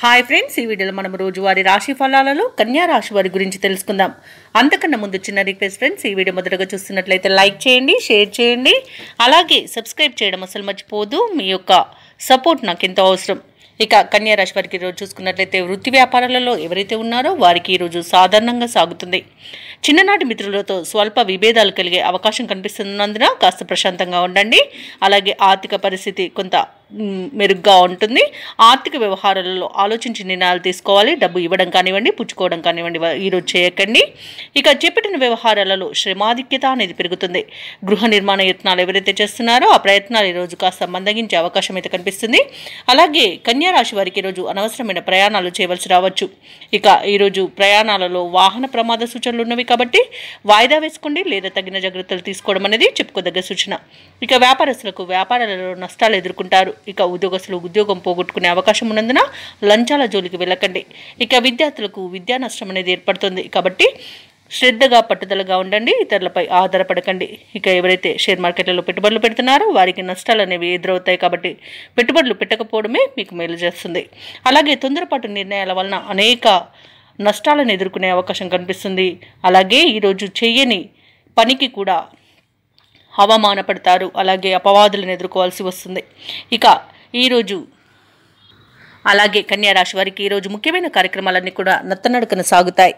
Hi friends, ఈ వీడియోలో మనం రోజువారీ రాశి ఫలాలలో కన్యా రాశి వారి గురించి తెలుసుకుందాం. అంతకన్నా ముందు చిన్న రిక్వెస్ట్ ఫ్రెండ్స్, ఈ వీడియో మొదటగా చూస్తున్నట్లయితే లైక్ చేయండి, షేర్ చేయండి, అలాగే సబ్స్క్రైబ్ చేయడం అసలు మర్చిపోదు. మీ యొక్క సపోర్ట్ నాకు ఎంతో అవసరం. ఇక కన్యా రాశి వారికి ఈరోజు చూసుకున్నట్లయితే వృత్తి వ్యాపారాలలో ఎవరైతే ఉన్నారో వారికి ఈరోజు సాధారణంగా సాగుతుంది. చిన్ననాటి మిత్రులతో స్వల్ప విభేదాలు కలిగే అవకాశం కనిపిస్తున్నందున కాస్త ప్రశాంతంగా ఉండండి. అలాగే ఆర్థిక పరిస్థితి కొంత మెరుగ్గా ఉంటుంది. ఆర్థిక వ్యవహారాలలో ఆలోచించి నిర్ణయాలు తీసుకోవాలి. డబ్బు ఇవ్వడం కానివ్వండి, పుచ్చుకోవడం కానివ్వండి ఈరోజు చేయకండి. ఇక చేపట్టిన వ్యవహారాలలో శ్రమాధిక్యత అనేది పెరుగుతుంది. గృహ నిర్మాణ యత్నాలు ఎవరైతే చేస్తున్నారో ఆ ప్రయత్నాలు ఈరోజు కాస్త మందగించే అవకాశం అయితే కనిపిస్తుంది. అలాగే కన్యా రాశి వారికి ఈరోజు అనవసరమైన ప్రయాణాలు చేయవలసి రావచ్చు. ఇక ఈరోజు ప్రయాణాలలో వాహన ప్రమాద సూచనలు ఉన్నవి కాబట్టి వాయిదా వేసుకోండి, లేదా తగిన జాగ్రత్తలు తీసుకోవడం అనేది చెప్పుకోదగ్గ సూచన. ఇక వ్యాపారస్తులకు వ్యాపారాలలో నష్టాలు ఎదుర్కొంటారు. ఇక ఉద్యోగస్తులు ఉద్యోగం పోగొట్టుకునే అవకాశం ఉన్నందున లంచాల జోలికి వెళ్ళకండి. ఇక విద్యార్థులకు విద్యా నష్టం అనేది ఏర్పడుతుంది కాబట్టి శ్రద్ధగా పట్టుదలగా ఉండండి, ఇతరులపై ఆధారపడకండి. ఇక ఎవరైతే షేర్ మార్కెట్లలో పెట్టుబడులు పెడుతున్నారో వారికి నష్టాలు అనేవి ఎదురవుతాయి కాబట్టి పెట్టుబడులు పెట్టకపోవడమే మీకు మేలు చేస్తుంది. అలాగే తొందరపాటు నిర్ణయాల వలన అనేక నష్టాలను ఎదుర్కొనే అవకాశం కనిపిస్తుంది. అలాగే ఈరోజు చేయని పనికి కూడా అవమానపడతారు, అలాగే అపవాదులను ఎదుర్కోవాల్సి వస్తుంది. ఇక ఈరోజు అలాగే కన్యా రాశి వారికి ఈరోజు ముఖ్యమైన కార్యక్రమాలన్నీ కూడా నత్తనడకన సాగుతాయి.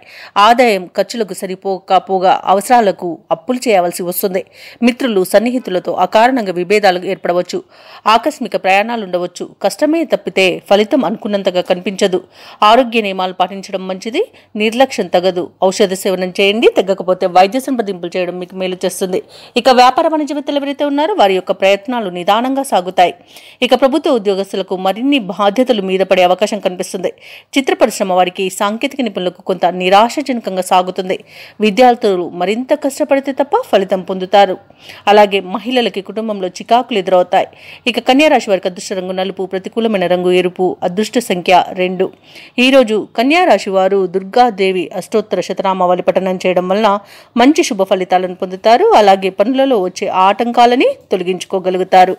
ఆదాయం ఖర్చులకు సరిపోకపోగా అవసరాలకు అప్పులు చేయవలసి వస్తుంది. మిత్రులు సన్నిహితులతో అకారణంగా విభేదాలు ఏర్పడవచ్చు. ఆకస్మిక ప్రయాణాలు ఉండవచ్చు. కష్టమే తప్పితే ఫలితం అనుకున్నంతగా కనిపించదు. ఆరోగ్య నియమాలు పాటించడం మంచిది. నిర్లక్ష్యం తగదు. ఔషధ సేవనం చేయండి. తగ్గకపోతే వైద్య సంప్రదింపులు చేయడం మీకు మేలు చేస్తుంది. ఇక వ్యాపార వాణిజ్యవేత్తలు ఎవరైతే ఉన్నారో వారి యొక్క ప్రయత్నాలు నిదానంగా సాగుతాయి. ఇక ప్రభుత్వ ఉద్యోగస్తులకు మరిన్ని బాధ్యతలు మీద పడే అవకాశం కనిపిస్తుంది. చిత్ర పరిశ్రమ వారికి సాంకేతిక నిపుణులకు కొంత నిరాశజనకంగా సాగుతుంది. విద్యార్థులు మరింత కష్టపడితే తప్ప ఫలితం పొందుతారు. అలాగే మహిళలకి కుటుంబంలో చికాకులు ఎదురవుతాయి. ఇక కన్యా రాశి వారికి అదృష్ట రంగు నలుపు, ప్రతికూలమైన రంగు ఎరుపు, అదృష్ట సంఖ్య 2. ఈరోజు కన్యా రాశి వారు దుర్గాదేవి అష్టోత్తర శతనామావళి పఠనం చేయడం వలన మంచి శుభ ఫలితాలను పొందుతారు. అలాగే పనులలో వచ్చే ఆటంకాలని తొలగించుకోగలుగుతారు.